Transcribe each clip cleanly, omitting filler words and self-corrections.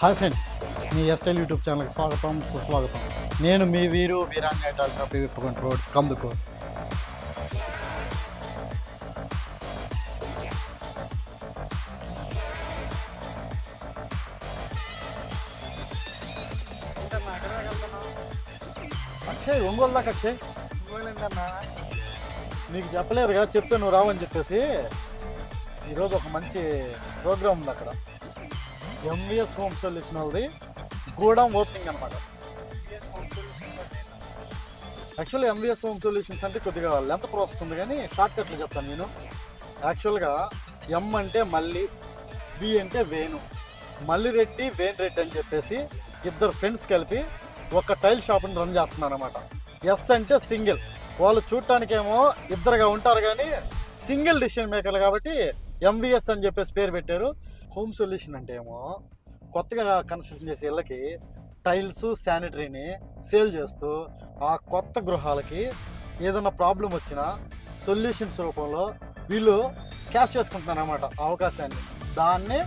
Hi friends, మీ ఎస్టైల్ YouTube ఛానల్కి స్వాగతం సుస్వాగతం. నేను మీ వీరు వీరాంజనేయ విప్పుకుంట రోడ్ కందుకు. అక్షయ్, ఒంగోలు దాకా అక్షయ్. నీకు చెప్పలేదు కదా, చెప్తే నువ్వు రావని చెప్పేసి ఈరోజు ఒక మంచి ప్రోగ్రామ్ ఉంది అక్కడ. ఎంవిఎస్ హోమ్ సొల్యూషన్ వాళ్ళది గూడెం ఓపెనింగ్ అనమాట. యాక్చువల్గా ఎంవిఎస్ హోమ్ సొల్యూషన్స్ అంటే కొద్దిగా లెంత్ ప్రాసెస్ ఉంది, కానీ షార్ట్కట్లు చెప్తాను నేను. యాక్చువల్గా ఎం అంటే మల్లి, వి అంటే వేణు, మల్లిరెడ్డి వేణిరెడ్డి అని చెప్పేసి ఇద్దరు ఫ్రెండ్స్ కలిపి ఒక టైల్ షాప్ని రన్ చేస్తున్నారు అనమాట. ఎస్ అంటే సింగిల్, వాళ్ళు చూడటానికేమో ఇద్దరుగా ఉంటారు కానీ సింగిల్ డిసిషన్ మేకర్లు కాబట్టి ఎంవిఎస్ అని చెప్పేసి పేరు పెట్టారు. హోమ్ సొల్యూషన్ అంటే ఏమో కొత్తగా కన్స్ట్రక్షన్ చేసే ఇళ్ళకి టైల్స్, శానిటరీని సేల్ చేస్తూ ఆ కొత్త గృహాలకి ఏదైనా ప్రాబ్లం వచ్చినా సొల్యూషన్స్ రూపంలో వీళ్ళు క్యాష్ చేసుకుంటున్నారు అన్నమాట అవకాశాన్ని. దాన్నే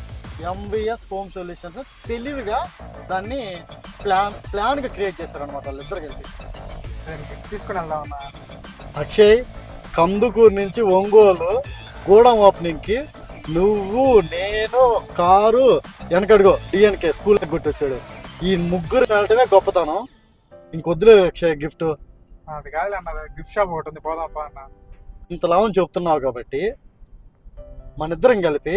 ఎంవిఎస్ హోమ్ సొల్యూషన్స్ తెలివిగా దాన్ని ప్లాన్గా క్రియేట్ చేశారనమాట వాళ్ళిద్దరు కలిపి. తీసుకుని వెళ్దామన్నా. అక్షయ్, కందుకూరు నుంచి ఒంగోలు గూడెం ఓపెనింగ్కి నువ్వు, నేను, కారు, వెనకడుగో డిఎన్కే స్కూల్కి గుర్తొచ్చాడు. ఈ ముగ్గురు వెళ్ళటమే గొప్పతనం. ఇంకొద్దులే అక్షయ్ గిఫ్ట్. అది కాదు అన్న, గిఫ్ట్ షాప్ ఒకటి ఉంది, పోదాంపా అన్న. ఇంతలా అని చెప్తున్నావు కాబట్టి మన ఇద్దరం కలిపి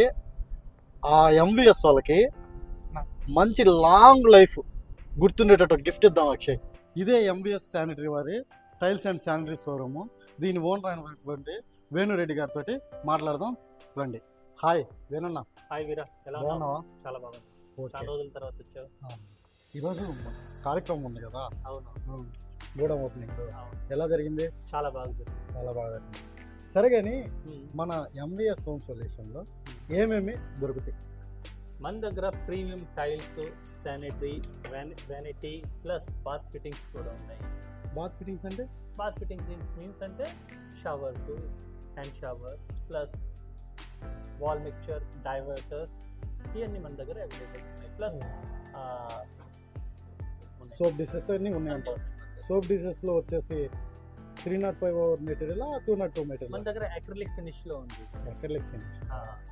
ఆ ఎంవిఎస్ వాళ్ళకి మంచి లాంగ్ లైఫ్ గుర్తుండేటట్టు గిఫ్ట్ ఇద్దాం అక్షయ్. ఇదే ఎంవిఎస్ శానిటరీ వారి టైల్స్ అండ్ శానిటరీ షోరూము. దీని ఓనర్ అయినటువంటి వేణురెడ్డి గారితో మాట్లాడదాం రండి. హాయ్ వేణన్న. హాయ్ వీరా, ఎలా బాగున్నావా? చాలా బాగుంది. ఓకే, చాలా రోజుల తర్వాత వచ్చావు. ఈరోజు కార్యక్రమం ఉంది కదా, అవును, గూడెం ఓపెనింగ్ అవును. ఎలా జరిగింది? చాలా బాగుంది. చాలా బాగా జరిగింది. సరే, కానీ మన ఎంవిఎస్ హోమ్ సొల్యూషన్లో ఏమేమి దొరుకుతాయి? మన దగ్గర premium tiles, sanitary, vanity plus bath fittings కూడా ఉన్నాయి. బాత్ ఫిట్టింగ్స్ అంటే? బాత్ ఫిట్టింగ్స్ మీన్స్ అంటే showers, hand shower plus wall mixer, diverters, ఇవన్నీ మన దగ్గర అవైలబుల్ ఉన్నాయి. ప్లస్ సోప్ డిషెస్ అన్నీ ఉన్నాయంట. సోప్ డిషెస్లో వచ్చేసి 305 మెటీరియల్, 202 మెటీరియల్. మన దగ్గర అక్రిలిక్ ఫినిష్ లో ఉంది. Acrylic finish.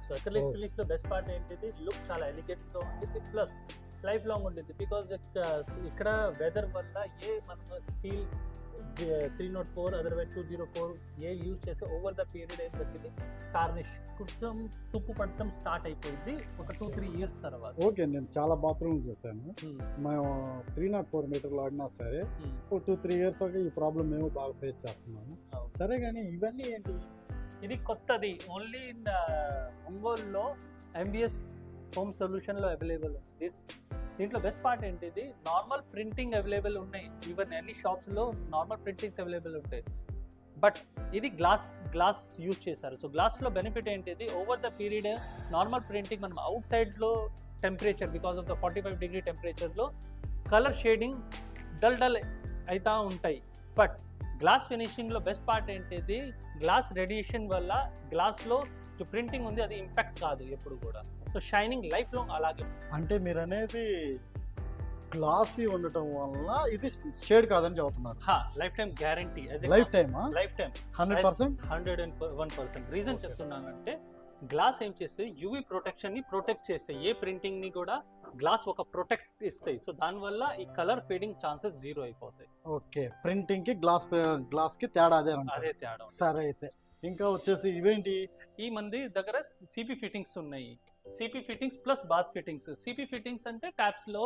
So acrylic finish లో బెస్ట్ పార్ట్ ఏంటిది, లుక్ చాలా ఎలిగెంట్ గా ఉంటుంది, ప్లస్ లైఫ్ లాంగ్ ఉంటుంది. బికాజ్ ఇక్కడ వెదర్ వల్ల మనం స్టీల్ 304 అదర్వైజ్ 204 యూజ్ చేసి ఓవర్ ద పీరియడ్ ఏం జరిగింది, టార్నిష్ కొంచెం తుప్పు పడటం స్టార్ట్ అయిపోయింది ఒక 2-3 ఇయర్స్ తర్వాత. ఓకే, నేను చాలా బాత్రూమ్ చేశాను. మేము 304 మీటర్లు ఆడినా సరే 2-3 ఇయర్స్ ఈ ప్రాబ్లం మేము బాగా ఫేస్ చేస్తున్నాము. సరే, కానీ ఇవన్నీ ఏంటి? ఇది కొత్తది, ఓన్లీ ఇన్ ఒంగోలులో ఎంవిఎస్ హోమ్ సొల్యూషన్లో అవైలబుల్ ఉంది. దీంట్లో బెస్ట్ పార్ట్ ఏంటిది, నార్మల్ ప్రింటింగ్ అవైలబుల్ ఉన్నాయి. ఈవెన్ అన్ని షాప్స్లో నార్మల్ ప్రింటింగ్స్ అవైలబుల్ ఉంటాయి. బట్ ఇది గ్లాస్ యూజ్ చేశారు. సో గ్లాస్లో బెనిఫిట్ ఏంటిది, over the period normal printing మనం అవుట్ సైడ్లో temperature because of the 45 degree టెంపరేచర్లో కలర్ షేడింగ్ డల్ అవుతూ ఉంటాయి. బట్ గ్లాస్ ఫినిషింగ్లో బెస్ట్ పార్ట్ ఏంటిది, గ్లాస్ రేడియేషన్ వల్ల గ్లాస్లో ప్రింటింగ్ ఉంది అది ఇంపాక్ట్ కాదు ఎప్పుడు కూడా. సో షైనింగ్ లైఫ్ లాంగ్ అలాగే. అంటే మీరు అనేది గ్లాసీ ఉండటం వల్ల ఇది షేడ్ కాదని చెబుతున్నారు. Life time guarantee. Life time 100%. 101%. Reason చెప్తున్నానంటే గ్లాస్ ఏం చేస్తుంది, యూవీ ప్రొటెక్షన్ ని ప్రొటెక్ట్ చేస్తాయి. ఏ ప్రింటింగ్ ని కూడా గ్లాస్ ఒక ప్రొటెక్ట్ ఇస్తాయి. సో దానివల్ల ఈ కలర్ ఫేడింగ్ ఛాన్సెస్ 0 అయిపోతాయి. ఓకే, ప్రింటింగ్ కి గ్లాస్ కి తేడా అదే తేడా. సరే, అయితే ఇంకా వచ్చేసి ఇవేంటి? ఈ మంది దగ్గర సిపి ఫిట్టింగ్స్ ఉన్నాయి. CP fittings plus bath fittings. CP fittings అంటే ట్యాప్స్ లో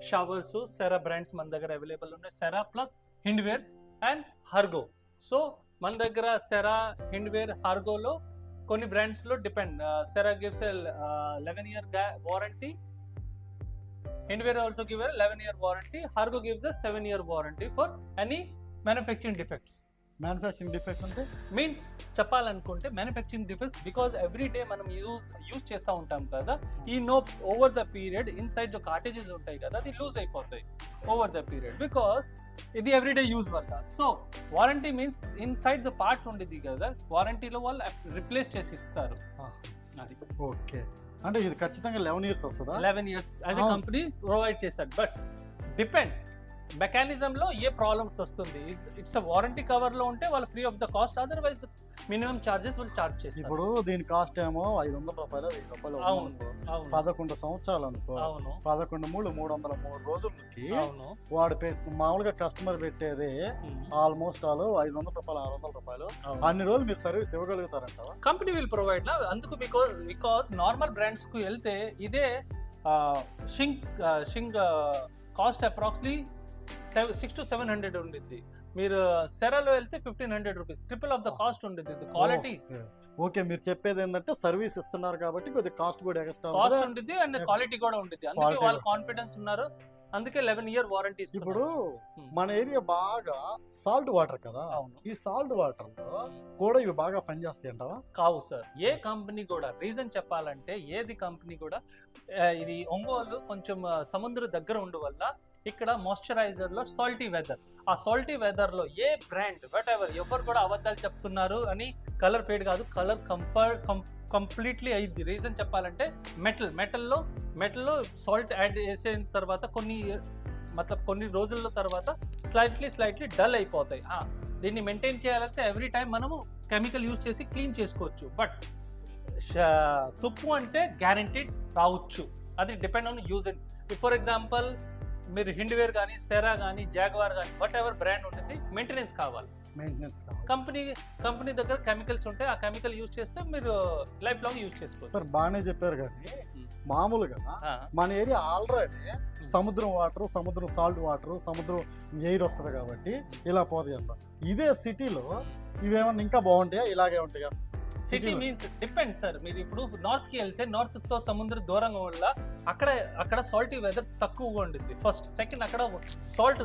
షవర్స్, సెరా బ్రాండ్స్ మన దగ్గర అవైలబుల్ ఉన్నాయి. సెరా ప్లస్ హిండ్వేర్స్ అండ్ హర్గో. సో మన దగ్గర సెరా, హిండ్వేర్, హర్గోలో కొన్ని బ్రాండ్స్ లో depend. Cera gives 11 year warranty, Hindware also give 11 year warranty, హర్గో gives 7 year warranty for any manufacturing defects. Manufacturing defects అంటే మీన్స్ చెప్పాలనుకుంటే manufacturing defects because every day మనం యూజ్ చేస్తూ ఉంటాం కదా. ఈ knobs over the period inside the cartridges ఉంటాయి కదా, అది లూజ్ అయిపోతాయి ఓవర్ ద పీరియడ్ బికాజ్ ఇది ఎవ్రీడే యూజ్ వల్ల. So warranty means inside the part ఉండేది కదా, వారంటీలో వాళ్ళు రిప్లేస్ చేసి ఇస్తారు. అది ఓకే. అంటే ఇది ఖచ్చితంగా 11 years వస్తుందా? 11 years యాజ్ ఎ అవును. కంపెనీ ప్రొవైడ్ చేస్తారు. బట్ డిపెండ్ మెకానిజంలో ఏ ప్రాబ్లమ్స్ వస్తుంది. ఇట్స్ వారంటీ కవర్ లో ఉంటే వాళ్ళు free of the cost, otherwise minimum charges వాళ్ళు చార్జ్ చేస్తారు. ఇప్పుడు దీని కాస్ట్ ఏమో 500 రూపాయలు 1000 రూపాయలు అవును. అనుకో, అవును 11 సంవత్సరాలు అనుకో, అవును 11 303 రోజులకి అవును వాడు మామూలుగా కస్టమర్ పెట్టేది ఉమ్. ఆల్మోస్ట్ ఆల్ 500 రూపాయలు 600 రూపాయలు. అవును. అన్ని రోజులు మీరు సర్వీస్ ఇవ్వగలుగుతారంటావా? కంపెనీ విల్ ప్రొవైడ్ నా అందుకు బికాస్ నార్మల్ బ్రాండ్స్ కు వెళ్తే ఇదే షింగ్ కాస్ట్ అప్రాక్సిమేట్లీ 600 to 700 ఉండిద్ది. మీరు సెరాలో వెళ్తే 1500 rupees, triple of the cost ఉండిద్ది. క్వాలిటీ ఓకే, మీరు చెప్పేది ఏంటంటే సర్వీస్ ఇస్తున్నారు కాబట్టి కొద్దిగా కాస్ట్ కూడా ఎక్స్ట్రా కాస్ట్ ఉండిద్ది అండ్ క్వాలిటీ కూడా ఉండిద్ది. అందుకే Quality వాళ్ళు కూడా. కాన్ఫిడెన్స్ ఉన్నారు, అందుకే 11 year వారంటీ ఇప్పుడు Hmm. మన ఏరియా బాగా సాల్ట్ వాటర్ కదా, అవును ఈ సాల్ట్ వాటర్ లో కూడా ఇవి బాగా పనిచేస్తాయి అంటావా? కావు సార్. ఏ కంపెనీ కూడా రీజన్ చెప్పాలంటే ఏది కంపెనీ కూడా ఇది ఒంగోలు కొంచెం సముద్ర దగ్గర ఉండు వల్ల ఇక్కడ మాయిశ్చరైజర్ లో సాల్టీ వెదర్, ఆ సాల్టీ వెదర్ లో ఏ బ్రాండ్ వాట్ ఎవర్ ఎవరు కూడా అబద్ధాలు చెప్తున్నారు అని కలర్ ఫేడ్ కాదు, కలర్ కంప్లీట్లీ అయింది. రీజన్ చెప్పాలంటే మెటల్లో సాల్ట్ యాడ్ చేసిన తర్వాత కొన్ని రోజుల తర్వాత స్లైట్లీ డల్ అయిపోతాయి. దీన్ని మెయింటైన్ చేయాలంటే ఎవ్రీ టైం మనము కెమికల్ యూజ్ చేసి క్లీన్ చేసుకోవచ్చు. బట్ తుప్పు అంటే గ్యారంటీడ్ రావచ్చు, అది depend on use and. For example మీరు హిండ్వేర్ కానీ సెరా కానీ జాగ్వార్ కానీ వాట్ ఎవర్ బ్రాండ్ ఉంటుంది, మెయింటెనెన్స్ కావాలి. మెయింటెనెన్స్ కంపెనీ దగ్గర కెమికల్స్ ఉంటాయి, ఆ కెమికల్ యూజ్ చేస్తే మీరు లైఫ్ లాంగ్ యూజ్ చేసుకోవచ్చు. సార్ బాగానే చెప్పారు కానీ మామూలుగా ఆ, మన ఏరియా ఆల్రెడీ సముద్రం వాటర్, సముద్రం సాల్ట్ వాటర్, సముద్రం ఎయిర్ వస్తుంది కాబట్టి ఇలా పోతాయి అన్నమాట. ఇదే సిటీలో ఇవేమన్నా ఇంకా బాగుంటాయా, ఇలాగే ఉంటాయా? City means depend sir. మీరు ఇప్పుడు నార్త్ కి వెళ్తే నార్త్ తో సముద్రం దూరంగా వల్ల అక్కడ సాల్టీ వెదర్ తక్కువగా ఉండిద్ది. ఫస్ట్ సెకండ్ అక్కడ సాల్ట్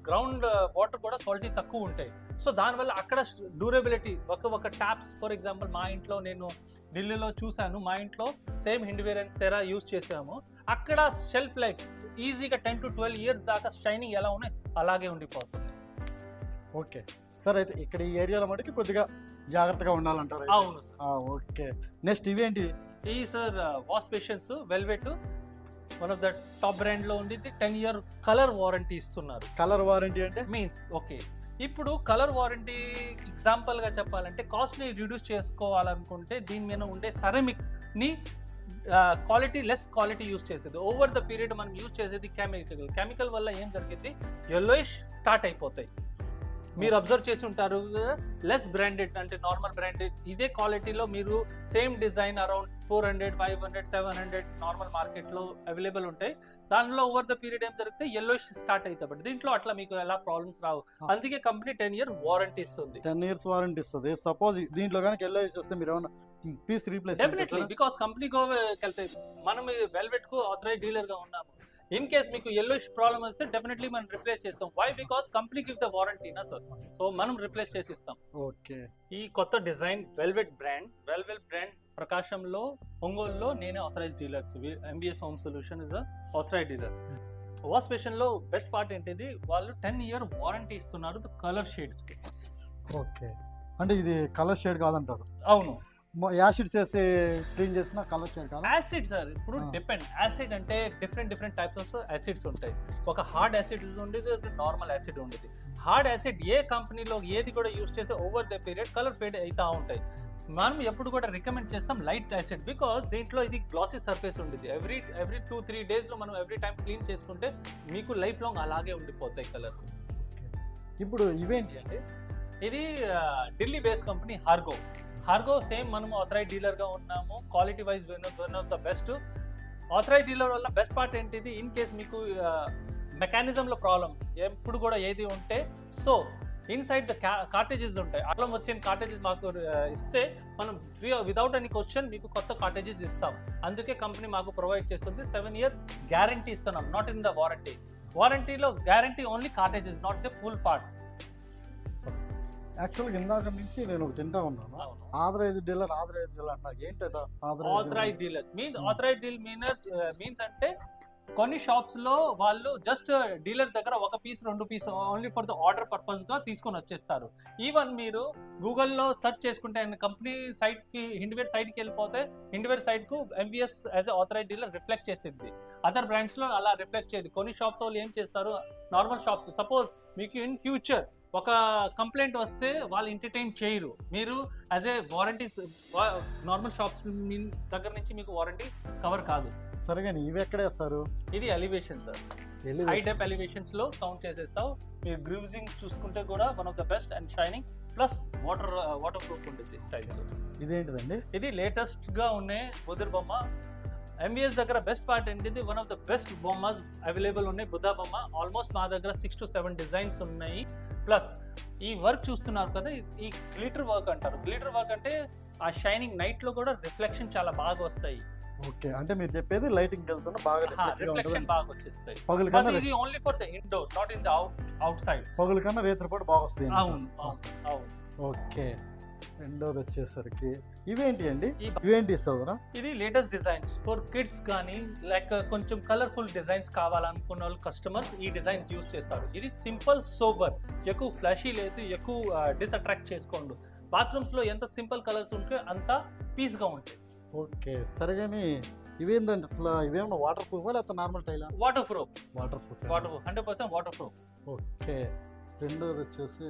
గ్రౌండ్ వాటర్ కూడా సాల్టీ తక్కువ ఉంటాయి. సో దానివల్ల అక్కడ డ్యూరబిలిటీ ఒక ట్యాప్స్ ఫర్ ఎగ్జాంపుల్ మా ఇంట్లో నేను ఢిల్లీలో చూశాను, మా ఇంట్లో same Hindware and Cera use చేసాము. అక్కడ షెల్ఫ్ లైఫ్ ఈజీగా 10 to 12 years దాకా షైనింగ్ ఎలా ఉన్నాయి అలాగే ఉండిపోతుంది. ఓకే సార్, అయితే ఇక్కడ ఈ ఏరియాలో మటుకు కొద్దిగా జాగ్రత్తగా ఉండాలంటారు అయితే. అవును సార్. ఓకే, నెక్స్ట్ ఇవేంటి? ఈ sir wash basins velvet one of the top brand లో ఉండి 10 year కలర్ వారంటీ ఇస్తున్నారు. కలర్ వారంటీ అంటే మీన్స్ ఓకే, ఇప్పుడు కలర్ వారంటీ ఎగ్జాంపుల్ గా చెప్పాలంటే కాస్ట్ ని రిడ్యూస్ చేసుకోవాలనుకుంటే దీని మీద ఉండే సెరామిక్ ని లెస్ క్వాలిటీ యూజ్ చేసేది. ఓవర్ ద పీరియడ్ మనం యూజ్ చేసేది కెమికల్ వల్ల ఏం జరిగింది, yellowish స్టార్ట్ అయిపోతాయి. మీరు అబ్జర్వ్ చేసి ఉంటారు, లెస్ బ్రాండెడ్ అంటే నార్మల్ బ్రాండెడ్ ఇదే క్వాలిటీలో మీరు సేమ్ డిజైన్ అరౌండ్ 400, 500, 700 నార్మల్ మార్కెట్లో అవైలబుల్ ఉంటాయి. దానిలో ఓవర్ ద పీరియడ్ ఏం జరిగితే yellowish స్టార్ట్ అవుతుంది. దీంట్లో అట్లా మీకు ఎలా ప్రాబ్లమ్స్ రావు, అందుకే కంపెనీ 10 year వారంటీ ఇస్తుంది. 10 years వారంటీ ఇస్తుంది. సపోజ్ దీంట్లో కానీ ఎల్ఐసి వస్తే మీరు ఏమైనా piece replace? Definitely, because company వెళ్తాయి. మనం వెల్వెట్ కు ఆథరైజ్ డీలర్ గా ఉన్నాము. ఇన్ కేస్ మీకు yellowish ప్రాబ్లమ్ వస్తే డెఫినెట్లీ మనం రిప్లేస్ చేస్తాం. Why? Because company give the warranty నా సార్, సో మనం రిప్లేస్ చేసి ఇస్తాం. ఓకే, ఈ కొత్త డిజైన్ వెల్వెట్ బ్రాండ్ ప్రకాశంలో ఒంగోలులో నేనే authorise dealers. MBS home solution is authorise dealer. Wash basin లో బెస్ట్ పార్ట్ ఏంటిది, వాళ్ళు 10 year వారంటీ ఇస్తున్నారు కలర్ షేడ్స్ కి. ఓకే, అంటే ఇది కలర్ షేడ్ కాదంటారు? అవును, యాసిడ్స్ వేసి క్లీన్ చేసిన కలర్ షేడ్ కాదు. యాసిడ్ సార్ ఇప్పుడు డిపెండ్. యాసిడ్ అంటే డిఫరెంట్ టైప్స్ ఆఫ్ యాసిడ్స్ ఉంటాయి. ఒక హార్డ్ యాసిడ్ ఉండేది, నార్మల్ యాసిడ్ ఉండేది. హార్డ్ యాసిడ్ ఏ కంపెనీలో ఏది కూడా యూజ్ చేస్తే over the period colour fade అవుతా ఉంటాయి. మనం ఎప్పుడు కూడా రికమెండ్ చేస్తాం లైట్ యాసిడ్, బికాస్ దీంట్లో ఇది గ్లాసీ సర్ఫేస్ ఉండేది. ఎవ్రీ 2-3 days లో మనం ఎవ్రీ టైం క్లీన్ చేసుకుంటే మీకు లైఫ్ లాంగ్ అలాగే ఉండిపోతాయి కలర్స్. ఇప్పుడు ఇవేంటి అంటే, ఇది ఢిల్లీ బేస్ కంపెనీ హార్గో సేమ్ మనం ఆథరైజ్ డీలర్ గా ఉన్నాము. Quality wise one of the best. Authorise dealer వల్ల బెస్ట్ పార్ట్ ఏంటిది, ఇన్ కేస్ మీకు మెకానిజం లో ప్రాబ్లం ఎప్పుడు కూడా ఏది ఉంటే, సో ఇన్సైడ్ ద కార్టేజెస్ ఉంటాయి. అట్లా వచ్చిన కార్టేజెస్ మాకు ఇస్తే మనం ఫ్రీ వితౌట్ ఎనీ క్వశ్చన్ మీకు కొత్త కార్టేజెస్ ఇస్తాం. అందుకే కంపెనీ మాకు ప్రొవైడ్ చేస్తుంది 7 year గ్యారంటీ ఇస్తున్నాం, నాట్ ఇన్ ద వారంటీ. వారంటీలో guarantee only cartridges, not the full part. యాక్చువల్గా ఇందాక నుంచి నేను ఒకటి తింటా ఉన్నాను, ఆథరైజ్ డీలర్ అన్నారు. ఏంటి ఆథరైజ్ డీలర్ మీన్స్ అంటే కొన్ని షాప్స్ లో వాళ్ళు జస్ట్ డీలర్ దగ్గర ఒక piece 2 piece only for the order purpose గా తీసుకొని వచ్చేస్తారు. ఈవెన్ మీరు గూగుల్లో సెర్చ్ చేసుకుంటే అండ్ కంపెనీ సైట్ కి హిండ్వేర్ సైట్ కి వెళ్ళిపోతే హిండ్వేర్ సైట్ కు MVS as authorise dealer reflect చేసింది. అదర్ బ్రాండ్స్ లో అలా రిఫ్లెక్ట్ చేయదు. కొన్ని షాప్స్ వాళ్ళు ఏం చేస్తారు, నార్మల్ షాప్స్ సపోజ్ మీకు ఇన్ ఫ్యూచర్ ఒక కంప్లైంట్ వస్తే వాళ్ళు ఎంటర్టైన్ చేయరు. మీరు as a warranty normal shops దగ్గర నుంచి మీకు వారంటీ కవర్ కాదు. సరే కానీ ఇవి ఎక్కడ వేస్తారు? ఇది elevation sir, high depth elevations లో కౌంట్ చేసేస్తావు. మీరు గ్రూజింగ్ చూసుకుంటే కూడా one of the best and shining plus waterproof ఉంటుంది టైల్స్. ఇదేంటిదండి? ఇది లేటెస్ట్ గా ఉన్న బుద్ధ బొమ్మ. ఎంవిఎస్ దగ్గర బెస్ట్ పార్ట్ ఏంటిది, వన్ ఆఫ్ ద బెస్ట్ బొమ్మస్ అవైలబుల్ ఉన్నాయి. బుద్ధ బొమ్మ ఆల్మోస్ట్ మా దగ్గర 6 to 7 డిజైన్స్ ఉన్నాయి. ప్లస్ ఈ వర్క్ చూస్తున్నారు కదా, ఈ గ్లిటర్ వర్క్ అంటారు. గ్లిటర్ వర్క్ అంటే ఆ షైనింగ్ నైట్ లో కూడా రిఫ్లెక్షన్ చాలా బాగా వస్తాయి. ఓకే, అంటే మీరు చెప్పేది లైటింగ్ వెళ్తున్నా బాగా రిఫ్లెక్షన్ బాగా వచ్చేస్తాయి. పగలు కన్నా ఇది only for the indoor, not in the outside. పగలు కన్నా రేత్రి పూట బాగా వస్తాయి. అవును అవును. ఓకే, రెండోది వచ్చేసరికి ఇవేంటి అండి? ఇవేంటి సోదరా? ఇది లేటెస్ట్ డిజైన్స్ ఫర్ కిడ్స్ కానీ లైక్ కొంచెం కలర్ఫుల్ డిజైన్స్ కావాలనుకున్న వాళ్ళు కస్టమర్స్ ఈ డిజైన్ యూజ్ చేస్తారు. ఇది సింపుల్ సోబర్, ఎక్కువ ఫ్లాషీ లేదు, ఎక్కువ డిస్అట్రాక్ట్ చేసుకోండు. బాత్రూమ్స్ లో ఎంత సింపుల్ కలర్స్ ఉంటే అంత పీస్ గా ఉంటాయి. ఓకే, సరే కానీ ఇవేంటంటే అసలు ఇవేమన్నా వాటర్ ప్రూఫ్ లేకపోతే నార్మల్ టైలా? Waterproof, waterproof 100% waterproof. Okay, రెండోది వచ్చేసి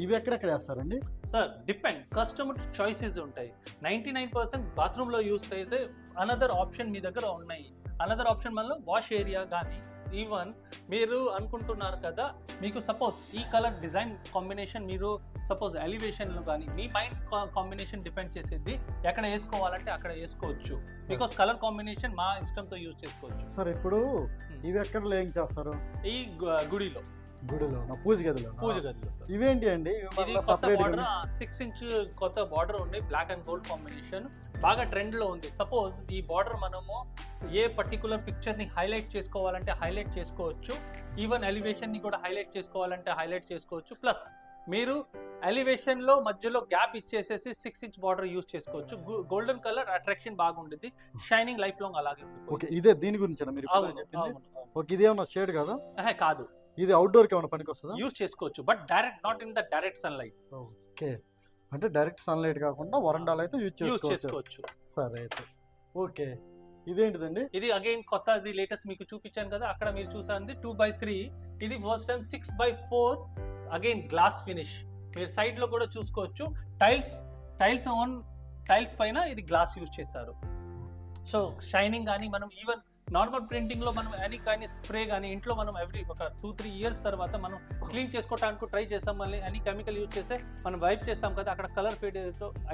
ఇవి ఎక్కడెక్కడ వేస్తారండి? సార్ డిపెండ్, కస్టమర్ చాయిసెస్ ఉంటాయి. 99% బాత్రూంలో యూస్ అయితే అనదర్ ఆప్షన్ మీ దగ్గర ఉన్నాయి. అనదర్ ఆప్షన్ వల్ల వాష్ ఏరియా కానీ ఈవెన్ మీరు అనుకుంటున్నారు కదా, మీకు సపోజ్ ఈ కలర్ డిజైన్ కాంబినేషన్ మీరు సపోజ్ ఎలివేషన్లో కానీ మీ మైండ్ కాంబినేషన్ డిపెండ్ చేసేది ఎక్కడ వేసుకోవాలంటే అక్కడ వేసుకోవచ్చు. బికాస్ కలర్ కాంబినేషన్ మా ఇష్టంతో యూజ్ చేసుకోవచ్చు. సార్ ఇప్పుడు ఇవి ఎక్కడ లేయింగ్ చేస్తారు? ఈ గుడిలో పూజ గదిలో సార్. ఇవేంటి అండి? ఇది కొత్త బార్డర్ 6 inch కొత్త బార్డర్ ఉంది, బ్లాక్ అండ్ గోల్డ్ కాంబినేషన్ బాగా ట్రెండ్ లో ఉంది. సపోజ్ ఈ బార్డర్ మనము ఏ పర్టికులర్ పిక్చర్ ని హైలైట్ చేసుకోవాలంటే హైలైట్ చేసుకోవచ్చు. ఈవెన్ ఎలివేషన్ ని కూడా హైలైట్ చేసుకోవాలంటే హైలైట్ చేసుకోవచ్చు. ప్లస్ మీరు ఎలివేషన్ లో మధ్యలో గ్యాప్ ఇచ్చేసేసి 6 inch బార్డర్ యూజ్ చేసుకోవచ్చు. గోల్డెన్ కలర్ అట్రాక్షన్ బాగుంటుంది, షైనింగ్ లైఫ్ లాంగ్ అలాగే. ఓకే, ఇదే దీని గురించి మీరు చెప్పింది? ఓకే, ఇదేమన్నా షేడ్ కదా? కాదు, ఇది అవుట్డోర్ కి ఏమైనా పనికి వస్తుందా? యూజ్ చేసుకోవచ్చు, but direct not in the direct sunlight. Okay, అంటే డైరెక్ట్ సన్లైట్ కాకుండా వరండాలో అయితే యూజ్ చేసుకోవచ్చు. సరే అయితే ఓకే, ఇదేంటిదండి? ఇది అగైన్ కొత్తది లేటెస్ట్ మీకు చూపించాను కదా, అక్కడ మీరు చూసాను 2x3. ఇది first time 6x4 again glass finish. మీరు సైడ్ లో కూడా చూసుకోవచ్చు. టైల్స్ పైన ఇది గ్లాస్ యూజ్ చేశారు. సో షైనింగ్ కానీ మనం ఈవెన్ నార్మల్ ప్రింటింగ్ లో మనం ఎనీ కానీ స్ప్రే కానీ ఇంట్లో మనం ఎవ్రీ ఒక 2-3 years తర్వాత మనం క్లీన్ చేసుకోవడానికి ట్రై చేస్తాం. మళ్ళీ ఎనీ కెమికల్ యూజ్ చేస్తే మనం వైప్ చేస్తాం కదా, అక్కడ కలర్ ఫేడ్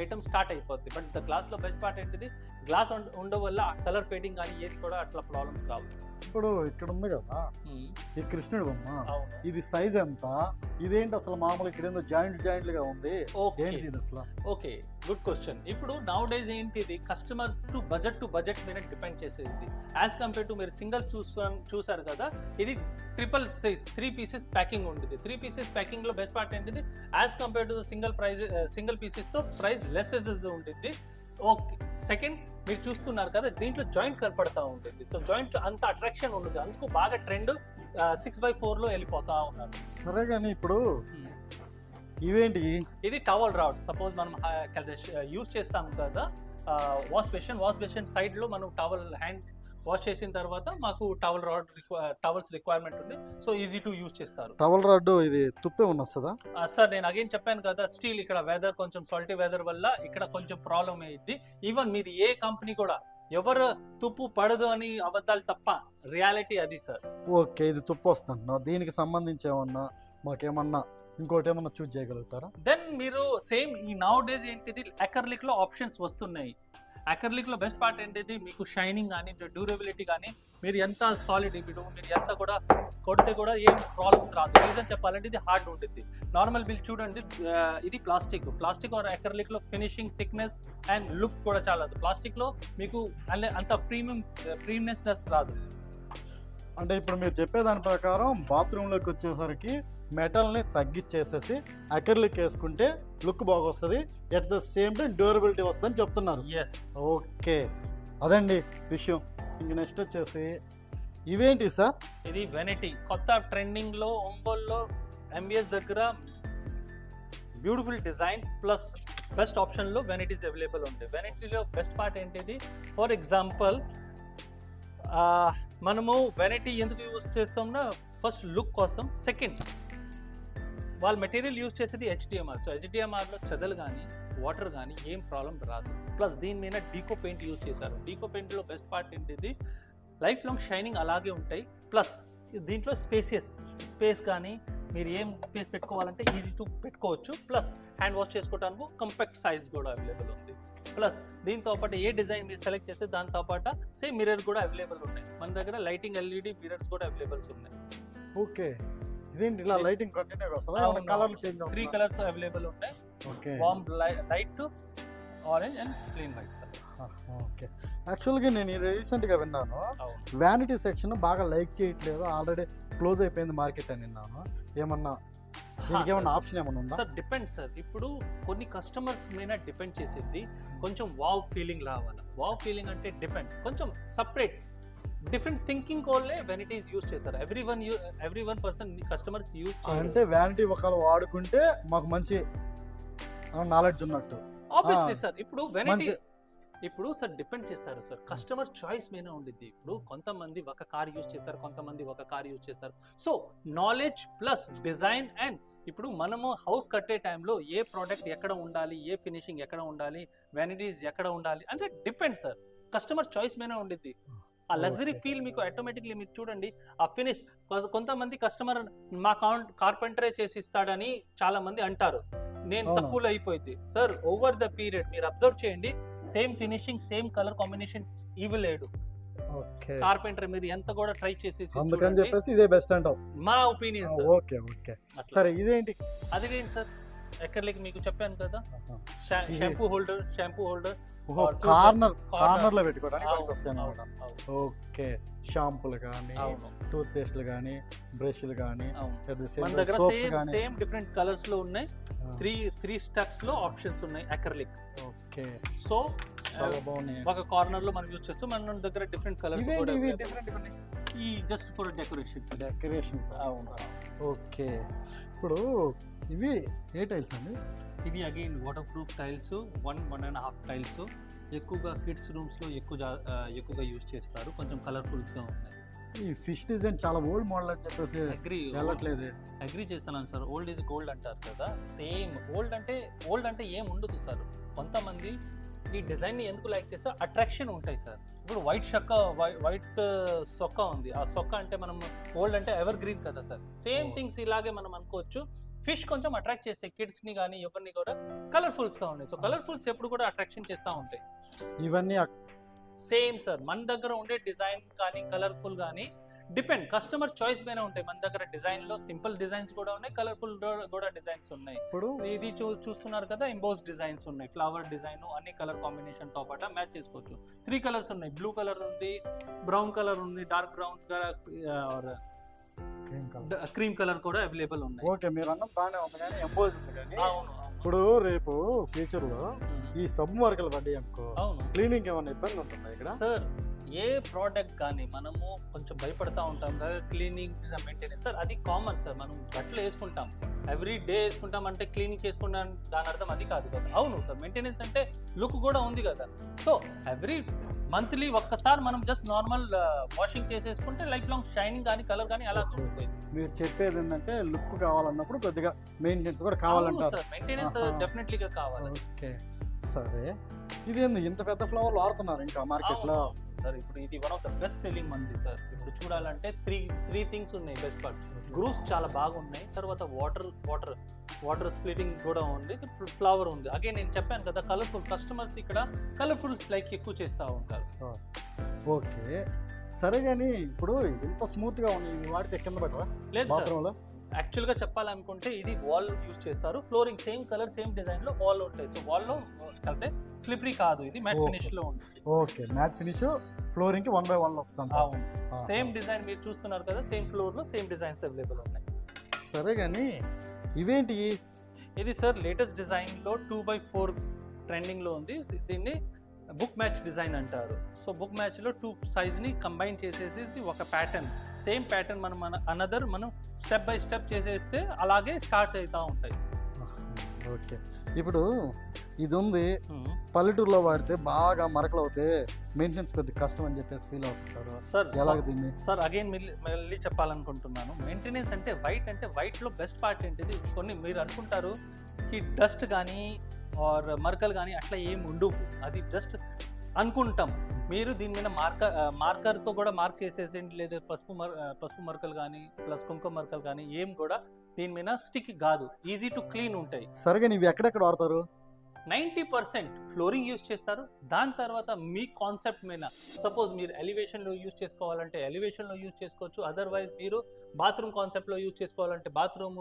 ఐటమ్ స్టార్ట్ అయిపోద్ది. బట్ ద గ్లాస్ లో బెస్ట్ పార్ట్ ఏంటిది, గ్లాస్ ఉండడం వల్ల కలర్ ఫేడింగ్ కానీ ఏది కూడా అట్లా ప్రాబ్లమ్స్ రావు. ఇప్పుడు ఇక్కడ ఉంది కదా ఈ కృష్ణుడు బొమ్మ, ఇది సైజ్ ఎంత? ఇదేంటి అసలు మామూలు ఇక్కడ ఏందో జాయింట్లుగా ఉంది, ఏంటి అసలు? Okay, good question. ఇప్పుడు నౌ డేస్ ఏంటిది, కస్టమర్ టు బడ్జెట్ మీద డిపెండ్ చేసేది. యాజ్ కంపేర్ టు మీరు సింగిల్ చూసారు కదా, ఇది ట్రిపుల్ సైజ్ 3 pieces ప్యాకింగ్ ఉంటుంది. 3 pieces ప్యాకింగ్ లో బెస్ట్ పార్ట్ ఏంటిది, as compare to single pieces తో ప్రైస్ లెస్ ఉంటుంది. ఓకే, సెకండ్ మీరు చూస్తున్నారు కదా, దీంట్లో జాయింట్ కనపడతా ఉంటుంది. సో జాయింట్ అంత అట్రాక్షన్ ఉండదు, అందుకు బాగా ట్రెండ్ 6x4 లో వెళ్ళిపోతా ఉన్నారు. సరే కానీ ఇప్పుడు ఇవేంటి? ఇది టవల్ రాడ్. సపోజ్ మనం యూజ్ చేస్తాం కదా వాష్ బేసిన్ సైడ్ లో మనం టవల్ హ్యాండ్ వాష్ చేసిన తర్వాత మాకు టవల్స్ రిక్వైర్మెంట్ ఉంది. సో ఈజీ టు యూజ్ చేస్తారు. టవల్ రాడ్ ఇది తుప్పే ఉన్నదా? సార్ నేను అగైన్ చెప్పాను కదా, స్టీల్ ఇక్కడ వెదర్ కొంచెం సాల్టీ వెదర్ వల్ల ఇక్కడ కొంచెం ప్రాబ్లం అయ్యింది. ఈవెన్ మీరు ఏ కంపెనీ కూడా ఎవరు తుప్పు పడదు అని అబద్ధాలు తప్ప రియాలిటీ అది సార్. ఓకే, ఇది తుప్పు వస్తుందా? దీనికి సంబంధించి ఏమన్నా మాకేమన్నా ఇంకోటి ఏమన్నా చూస్ చేయగలుగుతారా? దెన్ మీరు సేమ్ ఈ నౌ డేస్ ఏంటిది అక్రిలిక్ లో ఆప్షన్స్ వస్తున్నాయి. అక్రిలిక్ లో బెస్ట్ పార్ట్ ఏంటిది, మీకు షైనింగ్ కానీ డ్యూరబిలిటీ కానీ మీరు ఎంత సాలిడ్ ఇప్పుడు మీరు ఎంత కూడా కొడితే కూడా ఏం ప్రాబ్లమ్స్ రాదు. రీజన్ చెప్పాలంటే ఇది హార్డ్ ఉంటుంది. నార్మల్ బిల్ చూడండి, ఇది ప్లాస్టిక్ ఆర్ అక్రిలిక్ లో ఫినిషింగ్ థిక్నెస్ అండ్ లుక్ కూడా చాలా. ప్లాస్టిక్ లో మీకు అంత ప్రీమియమ్నెస్ రాదు. అంటే ఇప్పుడు మీరు చెప్పేదాని ప్రకారం బాత్రూంలోకి వచ్చేసరికి మెటల్ని తగ్గించేసేసి అక్రిలిక్ వేసుకుంటే లుక్ బాగా వస్తుంది, at the same time durability వస్తుందని చెప్తున్నారు. ఎస్, ఓకే, అదండి విషయం. ఇంక నెక్స్ట్ వచ్చేసి ఇవేంటి సార్? ఇది వెనిటీ కొత్త ట్రెండింగ్ లో ఒంగోలులో ఎంబీఎస్ దగ్గర beautiful designs plus best option లో వెనిటీస్ అవైలబుల్ ఉంటాయి. వెనిటీలో బెస్ట్ పార్ట్ ఏంటిది, ఫర్ ఎగ్జాంపుల్ మనము వెనిటీ ఎందుకు యూజ్ చేస్తామన్నా ఫస్ట్ లుక్ కోసం, సెకండ్ వాళ్ళ మెటీరియల్ యూజ్ చేసేది హెచ్డిఎంఆర్. సో హెచ్డిఎంఆర్లో చెదలు కానీ వాటర్ కానీ ఏం ప్రాబ్లం రాదు. ప్లస్ దీని మీద డీకో పెయింట్ యూజ్ చేశారు. డీకో పెయింట్లో బెస్ట్ పార్ట్ ఏంటిది, లైఫ్ లాంగ్ షైనింగ్ అలాగే ఉంటాయి. ప్లస్ దీంట్లో స్పేస్ కానీ మీరు ఏం స్పేస్ పెట్టుకోవాలంటే ఈజీ టు పెట్టుకోవచ్చు. ప్లస్ హ్యాండ్ వాష్ చేసుకోవడానికి కాంపాక్ట్ సైజ్ కూడా అవైలబుల్ ఉంది. ప్లస్ దీంతో పాటు ఏ డిజైన్ మీరు సెలెక్ట్ చేస్తే దాంతో పాటు సేమ్ మిర్రర్ కూడా అవైలబుల్ ఉన్నాయి. మన దగ్గర లైటింగ్ ఎల్ఈడి మిర్రర్స్ కూడా అవైలబుల్స్ ఉన్నాయి. ఓకే, ఇదేంటి ఇలా లైటింగ్ కంటిన్యూగా వస్తుందా? కలర్లు చేంజ్ అవుతాయి? 3 కలర్స్ అవైలబుల్ ఉంటాయి. Okay, warm light, orange and clean white. Okay, యాక్చువల్గా నేను రీసెంట్గా విన్నాను వ్యానిటీ సెక్షన్ బాగా లైక్ చేయట్లేదు, ఆల్రెడీ క్లోజ్ అయిపోయింది మార్కెట్ అని విన్నాను. ఏమన్నా దీనికి ఏమన్నా ఆప్షన్ ఏమన్నా ఉందా? Sir depend sir. ఇప్పుడు కొన్ని కస్టమర్స్ మీద డిపెండ్ చేసేది కొంచెం వావ్ ఫీలింగ్ రావాలి. వావ్ ఫీలింగ్ అంటే డిపెండ్ కొంచెం సపరేట్ డిఫరెంట్ థింకింగ్ వాళ్ళే వెనిటీస్ యూజ్ చేస్తారు. Every one person customers use అంటే వ్యానిటీ ఒకళ్ళు వాడుకుంటే మాకు మంచి నాలెడ్జ్ ఉన్నట్టు. Obviously sir. ఇప్పుడు వెనిటీ ఇప్పుడు సార్ డిపెండ్ చేస్తారు సార్, కస్టమర్ చాయిస్ మీద ఉండిద్ది. ఇప్పుడు కొంతమంది ఒక కార్ యూజ్ చేస్తారు, కొంతమంది ఒక కార్ యూజ్ చేస్తారు. So knowledge plus design and ఇప్పుడు మనము హౌస్ కట్టే టైంలో ఏ ప్రోడక్ట్ ఎక్కడ ఉండాలి, ఏ ఫినిషింగ్ ఎక్కడ ఉండాలి, వెనిటీస్ ఎక్కడ ఉండాలి అంటే డిపెండ్ సార్, కస్టమర్ చాయిస్ మీద ఉండిద్ది. ఆ లగ్జరీ ఫీల్ మీకు ఆటోమేటిక్లీ మీరు చూడండి ఆ ఫినిష్. కొంతమంది కస్టమర్ మా కార్పెంటరే చేసి ఇస్తాడని చాలా మంది అంటారు, నేను తక్కువలో అయిపోయింది సార్. ఓవర్ ద పీరియడ్ మీరు అబ్జర్వ్ చేయండి, same finishing same colour combination ఇవ్వలేడు కార్పెంటర్. మీరు ఎంత కూడా ట్రై చేసి అందుకని చెప్పేసి ఇదే బెస్ట్ అంటావు మా ఒపీనియన్. ఓకే ఓకే సరే, ఇదేంటి? అదేంటి సార్, ఎక్కర్లేక మీకు చెప్పాను కదా, షాంపూ హోల్డర్ కార్నర్ లో పెట్టుకోవడానికి వస్తాయి అన్నమాట. ఓకే, షాంపూలు కానీ టూత్ పేస్ట్లు కానీ బ్రష్లు కానీ మన దగ్గర సేమ్ డిఫరెంట్ కలర్స్ లో ఉన్నాయి. 3 స్టెప్స్ లో ఆప్షన్స్ ఉన్నాయి అక్రిలిక్. ఓకే, సో ఒక కార్నర్ లో మనం యూజ్ చేస్తాం. మన దగ్గర డిఫరెంట్ కలర్స్ కూడా ఈ జస్ట్ ఫర్ డెకరేషన్. ఓకే, ఇప్పుడు ఇవి ఏ టైల్స్ అండి? ఇవి again water proof tiles, 1.5 tiles. ఎక్కువగా కిడ్స్ రూమ్స్ లో ఎక్కువగా యూజ్ చేస్తారు. కొంచెం కలర్ఫుల్స్ గా ఉన్నాయి. ఈ ఫిష్ డిజైన్ చాలా ఓల్డ్ మోడల్ అని చెప్పేసి అగ్రీ చేస్తున్నాను సార్. ఓల్డ్ ఈజ్ గోల్డ్ అంటారు కదా, సేమ్ ఓల్డ్ అంటే ఏం ఉండదు సార్. కొంతమంది ఈ డిజైన్ ని ఎందుకు లైక్ చేస్తే అట్రాక్షన్ ఉంటాయి సార్. ఇప్పుడు వైట్ సొక్క ఉంది, ఆ సొక్క అంటే మనం ఓల్డ్ అంటే ఎవర్ గ్రీన్ కదా సార్. సేమ్ థింగ్స్ ఇలాగే మనం అనుకోవచ్చు. ఫిష్ కొంచెం అట్రాక్ట్ చేస్తాయి కిడ్స్ ని కానీ ఎవరిని కూడా, కలర్ఫుల్స్ గా ఉన్నాయి. సో కలర్ఫుల్స్ ఎప్పుడు కూడా అట్రాక్షన్ చేస్తూ ఉంటాయి. ఇవన్నీ సేమ్ సార్, మన దగ్గర ఉండే డిజైన్ కానీ కలర్ఫుల్ కానీ డిపెండ్, కస్టమర్ చాయిస్ పైన ఉంటాయి. మన దగ్గర డిజైన్ లో సింపుల్ డిజైన్స్ కూడా ఉన్నాయి, కలర్ఫుల్ కూడా డిజైన్స్ ఉన్నాయి. ఇప్పుడు ఇది చూస్తున్నారు కదా, ఎంబోస్ డిజైన్స్ ఉన్నాయి, ఫ్లవర్ డిజైన్, అన్ని కలర్ కాంబినేషన్ తో పాటు మ్యాచ్ చేసుకోవచ్చు. 3 కలర్స్ ఉన్నాయి, బ్లూ కలర్ ఉంది, బ్రౌన్ కలర్ ఉంది, డార్క్ బ్రౌన్ క్రీమ్ కలర్ కూడా అవైలబుల్ ఉన్నాయి. ఓకే, మీరు అన్నది బాగానే ఉంది కానీ ఎంబోస్ ఉంది కానీ ఇప్పుడు రేపు ఫ్యూచర్ లో ఈ సబ్ వర్కలు పడ్డాయి అనుకో, క్లీనింగ్ ఏమైనా ఇబ్బంది ఉంటుందా ఇక్కడ? సార్ ఏ ప్రోడక్ట్ కానీ మనము కొంచెం భయపడతా ఉంటాం కదా, క్లీనింగ్ మెయింటెనెన్స్ సార్, అది కామన్ సార్. మనం బట్టలు వేసుకుంటాం, ఎవ్రీ డే వేసుకుంటాం అంటే క్లీనింగ్ చేసుకుంటాం దాని అర్థం అది కాదు కదా. అవును సార్, మెయింటెనెన్స్ అంటే లుక్ కూడా ఉంది కదా. సో ఎవ్రీ మంత్లీ ఒక్కసారి మనం జస్ట్ నార్మల్ వాషింగ్ చేసేసుకుంటే లైఫ్ లాంగ్ షైనింగ్ కానీ కలర్ కానీ అలా ఉంటుంది. మీరు చెప్పేది ఏంటంటే లుక్ కావాలన్నప్పుడు కొద్దిగా మెయింటెనెన్స్ కూడా కావాలంటారు. సార్ మెయింటెనెన్స్ డెఫినెట్లీగా కావాలి. ఓకే సరే, ఇదేంది ఇంత పెద్ద ఫ్లవర్లు వాడుతున్నారు ఇంకా మార్కెట్ లో? సార్ ఇప్పుడు ఇది one of the best selling మంది సార్. ఇప్పుడు చూడాలంటే త్రీ థింగ్స్ ఉన్నాయి బెస్ట్ పార్ట్. గ్రూప్స్ చాలా బాగున్నాయి, తర్వాత వాటర్ స్ప్లిటింగ్ కూడా ఉంది, ఫ్లవర్ ఉంది. అగే నేను చెప్పాను కదా కలర్ఫుల్, కస్టమర్స్ ఇక్కడ కలర్ఫుల్స్ లైక్ ఎక్కువ చేస్తూ ఉంటారు. ఓకే సరే, కానీ ఇప్పుడు ఇంత స్మూత్ గా ఉంది వాడితే కింద పడరా? లేదు బాత్రూంలో యాక్చువల్గా చెప్పాలనుకుంటే ఇది వాల్ యూజ్ చేస్తారు, flooring same colour same design లో వాల్ ఉంటాయి. సో వాల్ లో కలిపితే స్లిపరీ కాదు, ఇది మ్యాట్ ఫినిష్ లో ఉంది. ఓకే, మ్యాట్ ఫినిష్, ఫ్లోరింగ్ కి 1/1 వస్తుంది. అవును, సేమ్ డిజైన్ మీరు చూస్తున్నారు కదా, సేమ్ ఫ్లోర్ లో సేమ్ డిజైన్స్ అవైలబుల్ ఉన్నాయి. సరే కానీ ఇవేంటి? ఇది సార్ లేటెస్ట్ డిజైన్ లో 2x4 ట్రెండింగ్ లో ఉంది. దీన్ని బుక్ మ్యాచ్ డిజైన్ అంటారు. సో బుక్ మ్యాచ్లో 2 సైజ్ని కంబైన్ చేసేసి ఒక ప్యాటర్న్, సేమ్ ప్యాటర్న్ మనం స్టెప్ బై స్టెప్ చేసేస్తే అలాగే స్టార్ట్ అవుతూ ఉంటాయి. ఓకే, ఇప్పుడు ఇది ఉంది, పల్లెటూరులో వాడితే బాగా మరకలు అవుతాయి, మెయింటెనెన్స్ కొద్దిగా కష్టం అని చెప్పేసి ఫీల్ అవుతుంటారు సార్. ఎలాగ దీన్ని? సార్ అగైన్ మళ్ళీ చెప్పాలనుకుంటున్నాను, మెయింటెనెన్స్ అంటే వైట్లో బెస్ట్ పార్ట్ ఏంటిది, కొన్ని మీరు అనుకుంటారు ఈ డస్ట్ కానీ ఆర్ మరకలు కానీ అట్లా ఏం ఉండవు, అది జస్ట్ అనుకుంటాం. మీరు దీని మీద మార్కర్తో కూడా మార్క్ చేసేసేయండి, లేదా పసుపు మరకలు కానీ ప్లస్ కుంకుమ మరకలు కానీ ఏం కూడా దీని మీద స్టిక్ కాదు, ఈజీ టు క్లీన్ ఉంటాయి. సరిగా ఇవి ఎక్కడెక్కడ వాడతారు? 90% ఫ్లోరింగ్ యూజ్ చేస్తారు. దాని తర్వాత మీ కాన్సెప్ట్ మీద, సపోజ్ మీరు ఎలివేషన్లో యూజ్ చేసుకోవాలంటే ఎలివేషన్లో యూజ్ చేసుకోవచ్చు, అదర్వైజ్ మీరు బాత్రూమ్ కాన్సెప్ట్లో యూజ్ చేసుకోవాలంటే బాత్రూమ్,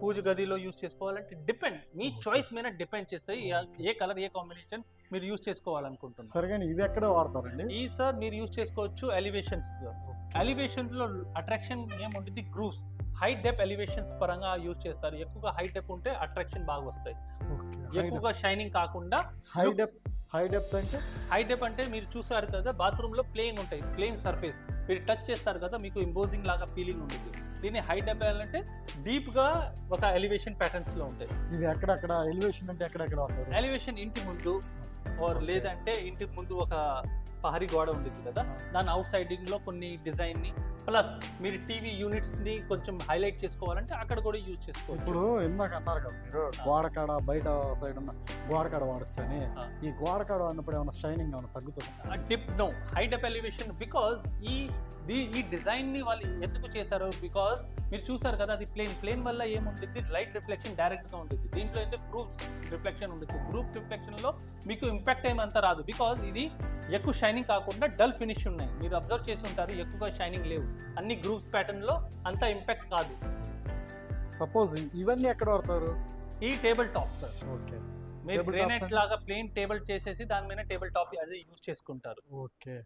పూజ గదిలో యూజ్ చేసుకోవాలంటే డిపెండ్, మీ చాయిస్ మీద డిపెండ్ చేస్తాయి ఏ కలర్ ఏ కాంబినేషన్ మీరు యూజ్ చేసుకోవాలనుకుంటున్నారు. సరిగా ఇవి ఎక్కడ వాడతారండి? ఈ సార్ మీరు యూజ్ చేసుకోవచ్చు ఎలివేషన్లో అట్రాక్షన్ ఏముంటుంది, గ్రూవ్స్, హై డెప్ ఎలివేషన్స్ పరంగా యూజ్ చేస్తారు. ఎక్కువగా హై డెప్ ఉంటే అట్రాక్షన్ బాగా వస్తాయి, ఎక్కువగా షైనింగ్ కాకుండా. హై డెప్ అంటే మీరు చూసారు కదా, బాత్రూమ్ లో ప్లేన్ ఉంటాయి, ప్లేన్ సర్ఫేస్ మీరు టచ్ చేస్తారు కదా, మీకు ఇంపోజింగ్ లాగా ఫీలింగ్ ఉంటుంది. దీన్ని హై డెప్ అంటే డీప్ గా ఒక ఎలివేషన్ ప్యాటర్న్స్ లో ఉంటాయి. ఇది ఎక్కడెక్కడ ఎలివేషన్ అంటే ఎక్కడెక్కడ వాడతారు? ఎలివేషన్ ఇంటి ముందు ఆర్ లేదంటే ఇంటి ముందు ఒక పహరీ గోడ ఉంటుంది కదా, దాని అవుట్ సైడింగ్ లో కొన్ని డిజైన్ ని, ప్లస్ మీరు టీవీ యూనిట్స్ ని కొంచెం హైలైట్ చేసుకోవాలంటే అక్కడ కూడా యూజ్ చేసుకోవచ్చు. ఇప్పుడు ఇందాక అన్నారు కదా మీరు గోడకాడ బయట సైడ్ ఉన్న గోడకాడ వాడచ్చు అని, ఈ గోడకాడ అన్నప్పుడు ఏమైనా షైనింగ్ ఏమైనా తగ్గుతుంది? Dip no, high depth elevation, because ఈ డిజైన్ ని వాళ్ళు ఎందుకు చేశారు, బికాజ్ మీరు చూసారు కదా అది ప్లేన్ వల్ల ఏముంటుంది, లైట్ రిఫ్లెక్షన్ డైరెక్ట్ గా ఉంటుంది. దీంట్లో అయితే గ్రూప్ రిఫ్లెక్షన్ ఉంటుంది, గ్రూప్ రిఫ్లెక్షన్ లో మీకు ఇంపాక్ట్ ఏమంతా రాదు, బికాజ్ ఇది ఎక్కువ షైనింగ్ కాకుండా డల్ ఫినిష్ ఉన్నాయి. మీరు అబ్జర్వ్ చేసి ఉంటారు, ఎక్కువగా షైనింగ్ లేవు, అన్ని గ్రూప్స్ ప్యాటర్న్ లో అంత ఇంపాక్ట్ కాదు. సపోజ్ ఇవన్నీ ఎక్కడ వాడతారు? ఈ టేబుల్ టాప్ సార్. ఓకే, మీరు గ్రానైట్ లాగా ప్లేన్ టేబుల్ చేసేసి దాని మీద టేబుల్ టాప్ అది యూజ్ చేసుకుంటారు. ఓకే,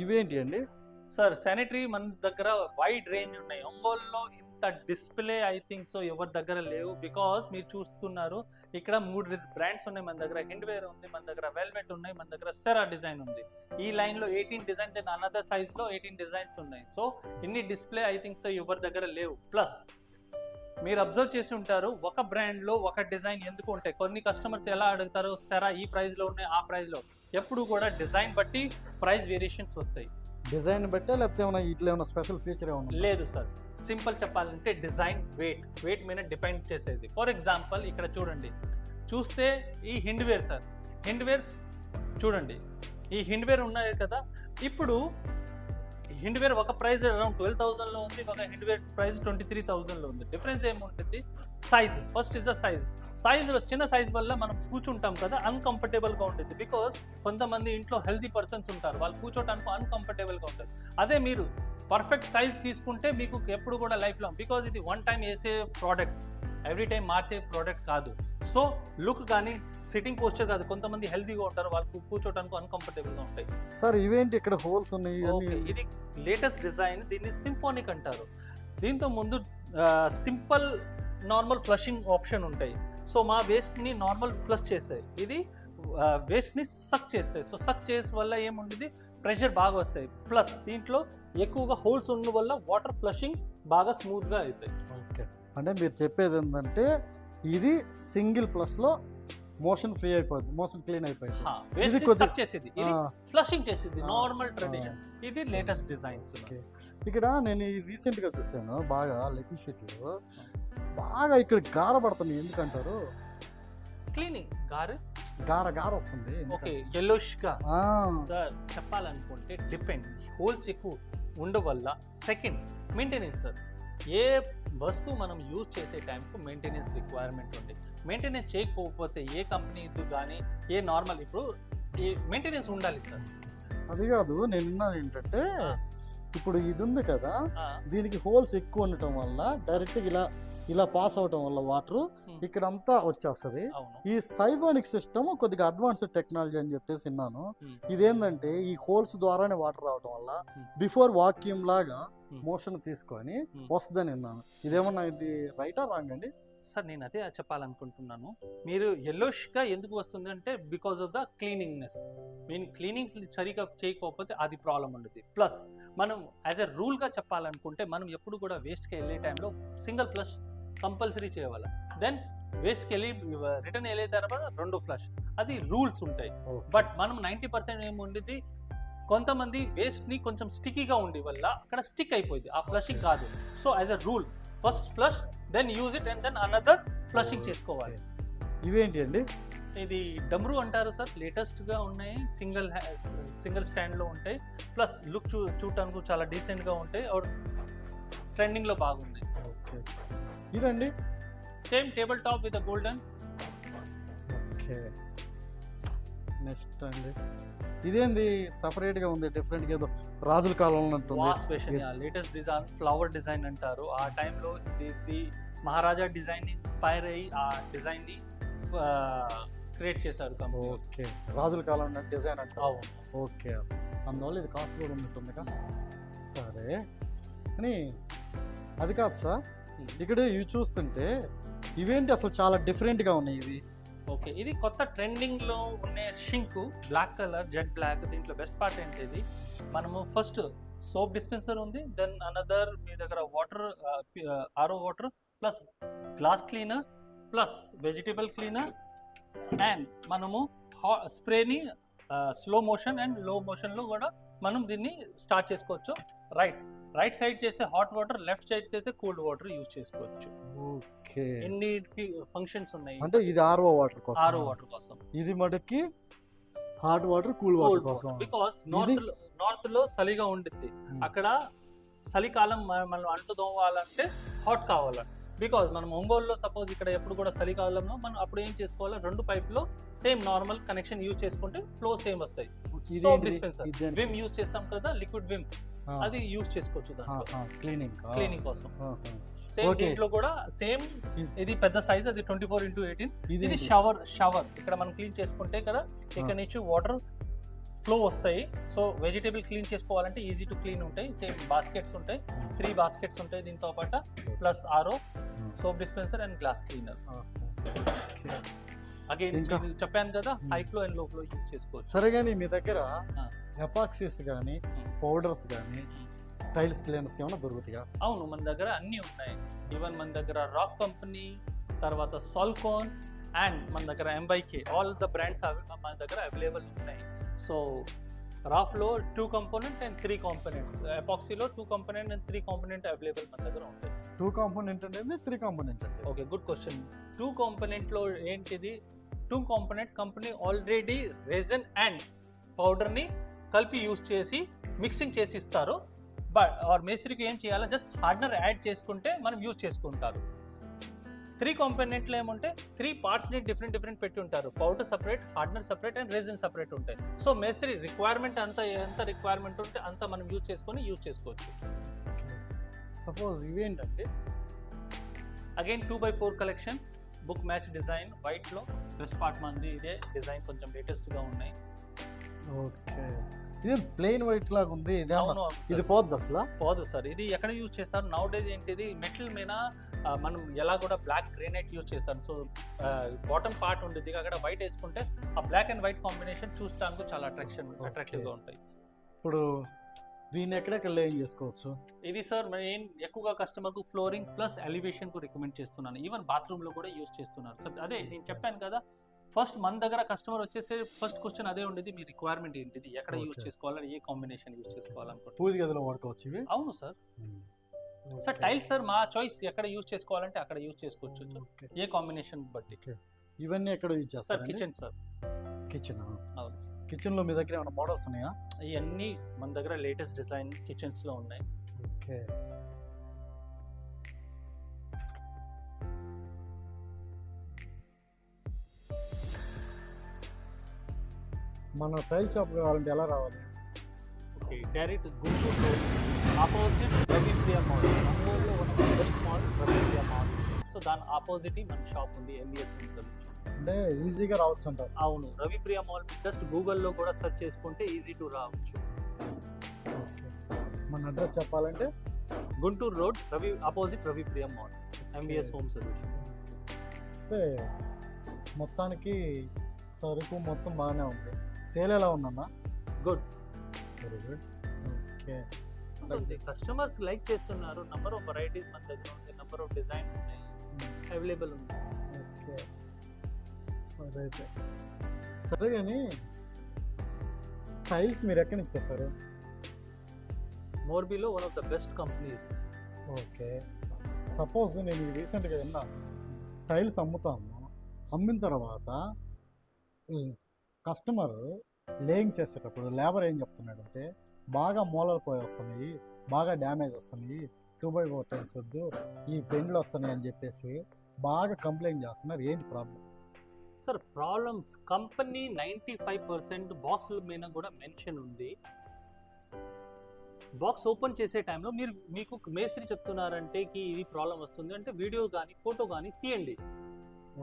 ఇవేంటి అండి? సార్ శానిటరీ మన దగ్గర వైడ్ రేంజ్ ఉన్నాయి. ఒంగోలులో ఇంత డిస్ప్లే ఐ థింక్ సో ఎవరి దగ్గర లేవు, బికాస్ మీరు చూస్తున్నారు ఇక్కడ 3 బ్రాండ్స్ ఉన్నాయి మన దగ్గర. హిండ్వేర్ ఉంది మన దగ్గర, వెల్వెట్ ఉన్నాయి మన దగ్గర, సెరా డిజైన్ ఉంది. ఈ లైన్ లో 18 డిజైన్స్ అండ్ అనదర్ సైజ్ లో 18 డిజైన్స్ ఉన్నాయి. సో ఇన్ని డిస్ప్లే ఐ థింక్ సో ఎవరి దగ్గర లేవు. ప్లస్ మీరు అబ్జర్వ్ చేసి ఉంటారు, ఒక బ్రాండ్ లో ఒక డిజైన్ ఎందుకు ఉంటాయి. కొన్ని కస్టమర్స్ ఎలా అడుగుతారు, సెరా ఈ ప్రైస్ లో ఉన్నాయి ఆ ప్రైస్ లో, ఎప్పుడు కూడా డిజైన్ బట్టి ప్రైస్ వేరియేషన్స్ వస్తాయి. డిజైన్ బట్టే లేకపోతే ఏమైనా ఇట్లా ఏమైనా స్పెషల్ ఫీచర్ ఏమైనా? లేదు సార్, సింపుల్ చెప్పాలంటే డిజైన్ వెయిట్ మీద డిపెండ్ చేసేది. ఫర్ ఎగ్జాంపుల్ ఇక్కడ చూడండి, చూస్తే ఈ హిండ్వేర్ సార్, హిండ్వేర్స్ చూడండి, ఈ హిండ్వేర్ ఉన్నాయి కదా, ఇప్పుడు హిండ్వేర్ ఒక ప్రైస్ అరౌండ్ 12,000లో ఉంది, ఒక హిండ్వేర్ ప్రైస్ 23,000లో ఉంది. డిఫరెన్స్ ఏముంటుంది, సైజ్. ఫస్ట్ ఇస్ ద సైజ్లో చిన్న సైజ్ వల్ల మనం కూర్చుంటాం కదా, అన్కంఫర్టబుల్గా ఉంటుంది. బికాజ్ కొంతమంది ఇంట్లో హెల్తీ పర్సన్స్ ఉంటారు, వాళ్ళు కూర్చోటానికి అన్కంఫర్టబుల్గా ఉంటుంది. అదే మీరు పర్ఫెక్ట్ సైజ్ తీసుకుంటే మీకు ఎప్పుడు కూడా లైఫ్ లాంగ్, బికాజ్ ఇది వన్ టైం వేసే ప్రోడక్ట్, ఎవ్రీ టైం మార్చే ప్రోడక్ట్ కాదు. సో లుక్ కానీ సిట్టింగ్ పోస్చర్ కాదు, కొంతమంది హెల్తీగా ఉంటారు, వాళ్ళు కూర్చోటానికి అన్కంఫర్టబుల్గా ఉంటాయి. సార్ ఇవేంటి ఇక్కడ హోల్స్ ఉన్నాయి? ఇది లేటెస్ట్ డిజైన్, దీన్ని సింఫోనిక్ అంటారు. దీంతో ముందు సింపుల్ నార్మల్ ఫ్లషింగ్ ఆప్షన్ ఉంటాయి. సో మా వేస్ట్ని నార్మల్ ఫ్లష్ చేస్తాయి, ఇది వేస్ట్ని సక్ చేస్తాయి. సో సక్ చేసే వల్ల ఏముంటుంది, ప్రెషర్ బాగా వస్తాయి. ప్లస్ దీంట్లో ఎక్కువగా హోల్స్ ఉన్న వల్ల వాటర్ ఫ్లషింగ్ బాగా స్మూత్గా అవుతాయి. ఓకే, అంటే మీరు చెప్పేది ఏంటంటే ఇది సింగిల్ ప్లస్లో మోషన్ ఫ్రీ అయిపోద్ది, మోషన్ క్లీన్ అయిపోయింది, చేసేది ఇది ఫ్లషింగ్ చేసేది నార్మల్ ట్రెడిషన్. ఇది లేటెస్ట్ డిజైన్స్. ఇక్కడ నేను రీసెంట్గా చూసాను, బాగా లెక్కీ షీట్లో బాగా ఇక్కడ గార పడుతుంది, ఎందుకంటారు? క్లీనింగ్ గార వస్తుంది. ఓకే, yellowish గా సార్ చెప్పాలనుకుంటే డిపెండ్, హోల్స్ ఎక్కువ ఉండడం వల్ల. సెకండ్ మెయింటెనెన్స్ సార్, ఏ వస్తువు మనం యూజ్ చేసే టైంకు మెయింటెనెన్స్ రిక్వైర్మెంట్ ఉంది. మెయింటెనెన్స్ చేయకపోతే ఏ కంపెనీ కానీ ఏ నార్మల్ ఇప్పుడు మెయింటెనెన్స్ ఉండాలి సార్. అది కాదు నేను విన్నది ఏంటంటే, ఇప్పుడు ఇది ఉంది కదా, దీనికి హోల్స్ ఎక్కువ ఉండటం వల్ల డైరెక్ట్గా ఇలా పాస్ అవటం వల్ల వాటర్ ఇక్కడంతా వచ్చేస్తుంది. ఈ సైబోనిక్ సిస్టమ్ కొద్దిగా అడ్వాన్స్డ్ టెక్నాలజీ అని చెప్పేసి విన్నాను. ఇదేంటంటే ఈ హోల్స్ ద్వారానే వాటర్ రావటం వల్ల బిఫోర్ వాక్యూమ్ లాగా మోషన్ తీసుకొని వస్తుందని విన్నాను. ఇదేమన్నా ఇది రైటా రాంగ్ అండి? సార్ నేను అదే చెప్పాలనుకుంటున్నాను. మీరు yellowish-గా ఎందుకు వస్తుంది అంటే బికాస్ ఆఫ్ ద క్లీనింగ్నెస్. మీరు క్లీనింగ్ సరిగా చేయకపోతే అది ప్రాబ్లం ఉండదు. ప్లస్ మనం యాజ్ ఎ రూల్గా చెప్పాలనుకుంటే మనం ఎప్పుడు కూడా వేస్ట్కి వెళ్ళే టైంలో సింగిల్ ఫ్లష్ కంపల్సరీ చేయాలి. దెన్ వేస్ట్కి వెళ్ళి రిటర్న్ వెళ్ళే తర్వాత 2 ఫ్లష్, అది రూల్స్ ఉంటాయి. బట్ మనం 90% ఏముండేది, కొంతమంది వేస్ట్ని కొంచెం స్టిక్కీగా ఉండి వల్ల అక్కడ స్టిక్ అయిపోయింది, ఆ ఫ్లషింగ్ కాదు. So as a rule first flush, then use it and then another flushing చేసుకోవాలి. ఇవేంటి అండి? ఇది డమ్రు అంటారు సార్, లేటెస్ట్గా ఉన్నాయి, సింగిల్ స్టాండ్లో ఉంటాయి. ప్లస్ లుక్ చూడటానికి చాలా డీసెంట్గా ఉంటాయి, ఆర్ ట్రెండింగ్లో బాగున్నాయి. ఓకే, ఇదండి same table top with golden. Okay, next అండి ఇదేంది సపరేట్గా ఉంది, డిఫరెంట్గా ఏదో రాజుల కాలంలో ఉంటుంది. Wash basin, latest design, flower design అంటారు. ఆ టైంలో ఇది మహారాజా డిజైన్ ఇన్స్పైర్ అయ్యి ఆ డిజైన్ని క్రియేట్ చేశారు కంపెనీ. ఓకే, రాజుల కాలం డిజైన్ అంటారు. అవును. ఓకే, అందువల్ల ఇది కాస్ట్ కూడా ఉంటుంది కదా. సరే అని అది కాదు సార్, ఇక్కడ ఇవి చూస్తుంటే ఇవేంటి అసలు చాలా డిఫరెంట్గా ఉన్నాయి ఇవి. ఓకే, ఇది కొత్త ట్రెండింగ్లో ఉన్న sink, black colour, jet black. దీంట్లో బెస్ట్ పార్ట్ ఏంటిది, మనము ఫస్ట్ సోప్ డిస్పెన్సర్ ఉంది, దెన్ అనదర్ మీ దగ్గర water, RO water, plus glass cleaner, plus vegetable cleaner, and మనము స్ప్రేని స్లో మోషన్ అండ్ లో మోషన్లో కూడా మనం దీన్ని స్టార్ట్ చేసుకోవచ్చు. రైట్ సైడ్ చేస్తే హాట్ వాటర్, లెఫ్ట్ సైడ్ చేస్తే కూల్డ్ వాటర్ యూజ్ చేసుకోవచ్చు. ఓకే, ఎన్ని ఫంక్షన్స్ ఉన్నాయి అంటే ఇది ఆర్ఓ వాటర్ కోసం, ఆరో వాటర్ కోసం, ఇది మటుకి హాట్ వాటర్, కూల్ వాటర్ కోసం. బికాస్ నార్త్ లో చలిగా ఉండిద్ది, అక్కడ చలికాలం మనం అంటు తోమాలంటే హాట్ కావాలి. బికాజ్ మనం ఒంగోలులో సపోజ్ ఇక్కడ ఎప్పుడు కూడా చలికాలంలో మనం అప్పుడు ఏం చేసుకోవాలి, 2 పైపులో సేమ్ నార్మల్ కనెక్షన్ యూజ్ చేసుకుంటే ఫ్లో సేమ్ వస్తాయి. సోప్ డిస్పెన్సర్, విమ్ యూజ్ చేస్తాం కదా, లిక్విడ్ విమ్, అది యూజ్ చేసుకోవచ్చు దాంట్లో క్లీనింగ్ కోసం. సేమ్ దీంట్లో కూడా సేమ్, ఇది పెద్ద సైజ్, అది 24x18. ఇది షవర్ ఇక్కడ మనం క్లీన్ చేసుకుంటే కదా, ఇక్కడ నుంచి వాటర్ ఫ్లో వస్తాయి. సో వెజిటేబుల్ క్లీన్ చేసుకోవాలంటే ఈజీ టు క్లీన్ ఉంటాయి. సేమ్ బాస్కెట్స్ ఉంటాయి, 3 బాస్కెట్స్ ఉంటాయి దీంతో పాటు, ప్లస్ ఆరో, soap dispenser and glass cleaner. Again చెప్పాను కదా, హై ఫ్లో అండ్ లో ఫ్లో యూజ్ చేసుకోవచ్చు. సరే, కానీ మీ దగ్గర ఎపాక్సీస్ కానీ పౌడర్స్ కానీ టైల్స్ క్లీనర్స్ ఏమైనా దొరుకుతాయా? అవును, మన దగ్గర అన్నీ ఉన్నాయి. ఈవెన్ మన దగ్గర రాక్ కంపెనీ, తర్వాత సాల్కోన్, అండ్ మన దగ్గర MYK, ఆల్ ద బ్రాండ్స్ మన దగ్గర అవైలబుల్ ఉన్నాయి. సో రాఫ్లో 2 component and 3 components, ఎపాక్సీలో 2 component and 3 component అవైలబుల్ మన దగ్గర ఉంటాయి. 2 component అంటే 3 component అంటే? Okay, good question. 2 componentలో ఏంటిది, 2 component company already resin and పౌడర్ని కలిపి యూజ్ చేసి మిక్సింగ్ చేసి ఇస్తారు. బట్ మేస్త్రికి ఏం చేయాలో, జస్ట్ హార్డ్నర్ యాడ్ చేసుకుంటే మనం యూజ్ చేసుకుంటారు. 3 componentలో ఏముంటే 3 పార్ట్స్ని డిఫరెంట్ పెట్టి ఉంటారు. Powder separate, hardener separate and resin separate ఉంటాయి. సో మేస్త్రి రిక్వైర్మెంట్ ఎంత రిక్వైర్మెంట్ ఉంటే అంత మనం యూజ్ చేసుకోవచ్చు. సపోజ్ ఇవేంటంటే again 2x4 collection, book match design, వైట్లో బెస్ట్ పార్ట్ మంది ఇదే డిజైన్, కొంచెం లేటెస్ట్గా ఉన్నాయి. ఓకే, ఇది ప్లెయిన్ వైట్ లాగా ఉంది, ఇది పోద్ది అసలు? పోదు సార్, ఇది ఎక్కడ యూజ్ చేస్తారు నౌ డేస్, ఏంటిది మెటల్ మీద మనం ఎలా కూడా బ్లాక్ గ్రానైట్ యూజ్ చేస్తాం. సో బాటమ్ పార్ట్ ఉండేది, అక్కడ వైట్ వేసుకుంటే ఆ బ్లాక్ అండ్ వైట్ కాంబినేషన్ చూడటానికి చాలా అట్రాక్టివ్గా ఉంటాయి. ఇప్పుడు దీన్ని ఎక్కడెక్కడ లేయింగ్ చేసుకోవచ్చు? ఇది సార్ నేను ఎక్కువగా కస్టమర్కు ఫ్లోరింగ్ ప్లస్ ఎలివేషన్కు రికమెండ్ చేస్తున్నాను. ఈవెన్ బాత్రూంలో కూడా యూజ్ చేస్తున్నారు. సో అదే నేను చెప్పాను కదా, ఫస్ట్ మన దగ్గర కస్టమర్ వచ్చేసి ఫస్ట్ క్వశ్చన్ అదే ఉండేది, మీ రిక్వైర్మెంట్ ఏంటిది, ఎక్కడ యూజ్ చేసుకోవాలని, ఏ కాంబినేషన్ యూజ్ చేసుకోవాలనుకుంటున్నారు. పూజ గదిలో వాడుకోవచ్చు ఇవి? అవును సార్. సార్ టైల్స్ సార్ మా చాయిస్, ఎక్కడ యూజ్ చేసుకోవాలంటే అక్కడ యూజ్ చేసుకోవచ్చు, ఏ కాంబినేషన్ బట్టి. ఇవన్నీ ఎక్కడ యూజ్ చేస్తారు? Kitchen sir. కిచెన్? అవును. కిచెన్లో మీ దగ్గర ఏమైనా మోడల్స్ ఉన్నాయా? ఇవన్నీ మన దగ్గర లేటెస్ట్ డిజైన్ కిచెన్స్లో ఉన్నాయి. ఓకే, మన టైల్ షాప్ కావాలంటే ఎలా రావాలి? Okay, direct Guntur opposite Ravipriya mall, ఒంగోలులో ఉన్న best mall Ravipriya mall. So దాని ఆపోజిట్ మన షాప్ ఉంది, MBS హోమ్ సొల్యూషన్. అంటే ఈజీగా రావచ్చు అంటారు? అవును, రవిప్రియ మాల్ జస్ట్ గూగుల్లో కూడా సెర్చ్ చేసుకుంటే ఈజీ టు రావచ్చు. ఓకే, మన అడ్రస్ చెప్పాలంటే Guntur road, opposite Ravipriya mall, MBS home solution. చూస్తే మొత్తానికి సరుకు మొత్తం బాగానే ఉంది. సేల్ ఎలా ఉందన్నా? Good very good. Okay. Customers like చేస్తున్నారు. నంబర్ ఆఫ్ వెరైటీస్ మన దగ్గర ఉంది, నంబర్ ఆఫ్ డిజైన్ ఉన్నాయి, అవైలబుల్ ఉంది. ఓకే సరే అయితే. సరే కానీ టైల్స్ మీరు ఎక్కడి నుంచి తెస్తారు? మోర్బీలో one of the best companies. Okay. Suppose నేను రీసెంట్గా విన్నాను, టైల్స్ అమ్ముతాము, అమ్మిన తర్వాత కస్టమర్ లేయింగ్ చేసేటప్పుడు లేబర్ ఏం చెప్తున్నాడంటే బాగా మూలలు పోయి వస్తున్నాయి, బాగా డ్యామేజ్ వస్తున్నాయి, 2x4 టైల్స్ వద్దు, ఈ బెండ్లు వస్తున్నాయి అని చెప్పేసి బాగా కంప్లైంట్ చేస్తున్నారు. ఏంటి ప్రాబ్లం? సార్ ప్రాబ్లమ్స్ కంపెనీ 95% బాక్స్ల మీద కూడా మెన్షన్ ఉంది. బాక్స్ ఓపెన్ చేసే టైంలో మీకు మేస్త్రి చెప్తున్నారంటే ఇది ప్రాబ్లం వస్తుంది అంటే వీడియో కానీ ఫోటో కానీ తీయండి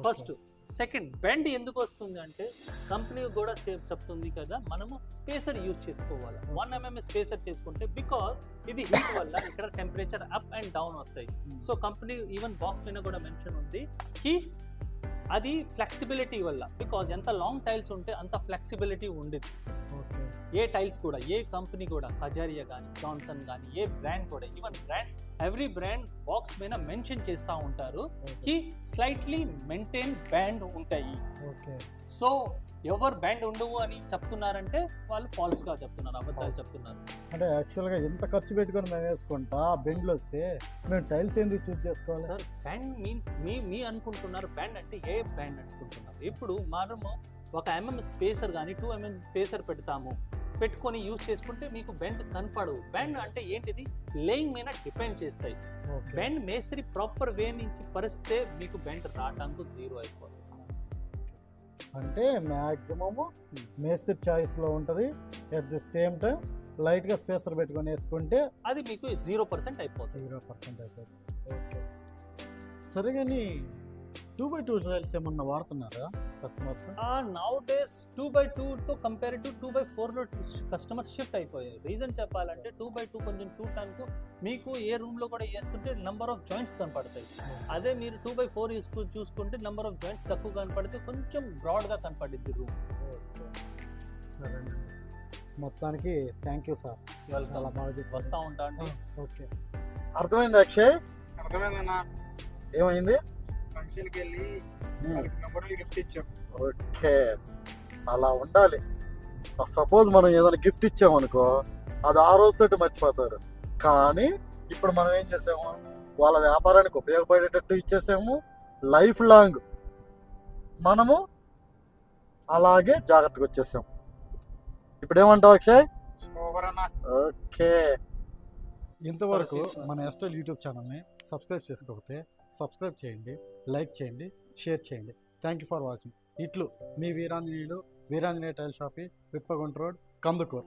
ఫస్ట్. సెకండ్, బెండ్ ఎందుకు వస్తుంది అంటే కంపెనీ కూడా చెప్తుంది కదా, మనము స్పేసర్ యూజ్ చేసుకోవాలి. 1 mm స్పేసర్ చేసుకుంటే బికాజ్ ఇది హీట్ వల్ల ఇక్కడ టెంపరేచర్ అప్ అండ్ డౌన్ వస్తాయి. సో కంపెనీ ఈవెన్ బాక్స్ పైన కూడా మెన్షన్ ఉంది కి అది ఫ్లెక్సిబిలిటీ వల్ల, బికాజ్ ఎంత లాంగ్ టైల్స్ ఉంటే అంత ఫ్లెక్సిబిలిటీ ఉండేది. ఏ టైల్స్ కూడా, ఏ కంపెనీ కూడా, కజారియా కానీ, జాన్సన్ కానీ, ఏ బ్రాండ్ కూడా, even brand every brand box పైన మెన్షన్ చేస్తూ ఉంటారు కి స్లైట్లీ మెయింటైన్ బ్యాండ్ ఉంటాయి. సో ఎవరు బ్యాండ్ ఉండవు అని చెప్తున్నారంటే వాళ్ళు ఫాల్స్గా చెప్తున్నారు, అబద్ధాలు చెప్తున్నారు. అంటే యాక్చువల్గా ఎంత ఖర్చు పెట్టుకొని మేము వేసుకుంటా బెండ్లు వస్తే మేము టైల్స్ ఎందుకు చూస్ చేసుకోవాలి? సార్ బ్యాండ్ మీ అనుకుంటున్నారు, బ్యాండ్ అంటే ఏ బ్యాండ్ అనుకుంటున్నారు? ఇప్పుడు మనము ఒక స్పేసర్ కానీ 2 mm స్పేసర్ పెట్టుకొని యూజ్ చేసుకుంటే మీకు బెండ్ కనపడవు. బెండ్ అంటే ఏంటిది, లేయింగ్ మీద డిపెండ్ చేస్తాయి. బెండ్ మేస్త్రి ప్రాపర్ వే నుంచి పరిస్తే మీకు బెండ్ రావడానికి 0 అయిపోతుంది. అంటే మ్యాక్సిమము మేస్త్రి చాయిస్లో ఉంటుంది. ఎట్ ది సేమ్ టైం లైట్గా స్పేసర్ పెట్టుకొని వేసుకుంటే అది మీకు 0% అయిపోతుంది. 0% అయిపోతుంది. ఓకే సరే కానీ 2x2 టైల్స్ ఏమన్నా వాడుతున్నారా కస్టమర్స్? నౌ డేస్ 2x2 తో కంపేర్ టు 2x4 లో కస్టమర్ షిఫ్ట్ అయిపోయాయి. రీజన్ చెప్పాలంటే 2x2 కొంచెం చూడటానికి మీకు ఏ రూమ్ లో కూడా వేస్తుంటే నెంబర్ ఆఫ్ జాయింట్స్ కనపడతాయి. అదే మీరు 2x4 చూసుకుంటే నెంబర్ ఆఫ్ జాయింట్స్ తక్కువ కనపడితే కొంచెం బ్రాడ్ గా కనపడిద్ది రూమ్. సరే మొత్తానికి థ్యాంక్ యూ సార్, చాలా బాగా చెప్పి వస్తూ ఉంటా అండి. ఓకే అర్థమైంది అక్షయ్? అర్థమైందన్నా. ఏమైంది? ఫంక్షన్కి వెళ్ళి నంబర్ గిఫ్ట్ ఇచ్చాం. ఓకే అలా ఉండాలి. సపోజ్ మనం ఏదైనా గిఫ్ట్ ఇచ్చామనుకో అది ఆ రోజుతోటి మర్చిపోతారు. కానీ ఇప్పుడు మనం ఏం చేసాము, వాళ్ళ వ్యాపారానికి ఉపయోగపడేటట్టు ఇచ్చేసాము. లైఫ్ లాంగ్ మనము అలాగే జాగ్రత్తగా వచ్చేసాం. ఇప్పుడు ఏమంటావు అక్షయ్? సూపర్ అన్న. ఓకే ఇంతవరకు మన ఎస్టైల్ యూట్యూబ్ ఛానల్ని సబ్స్క్రైబ్ చేసుకోకపోతే సబ్స్క్రైబ్ చేయండి, లైక్ చేయండి, షేర్ చేయండి. Thank you for watching. ఇట్లు మీ వీరాంజనేయులు, వీరాంజనేయ టైల్ షాపి, విప్పగుంట రోడ్, కందుకూరు.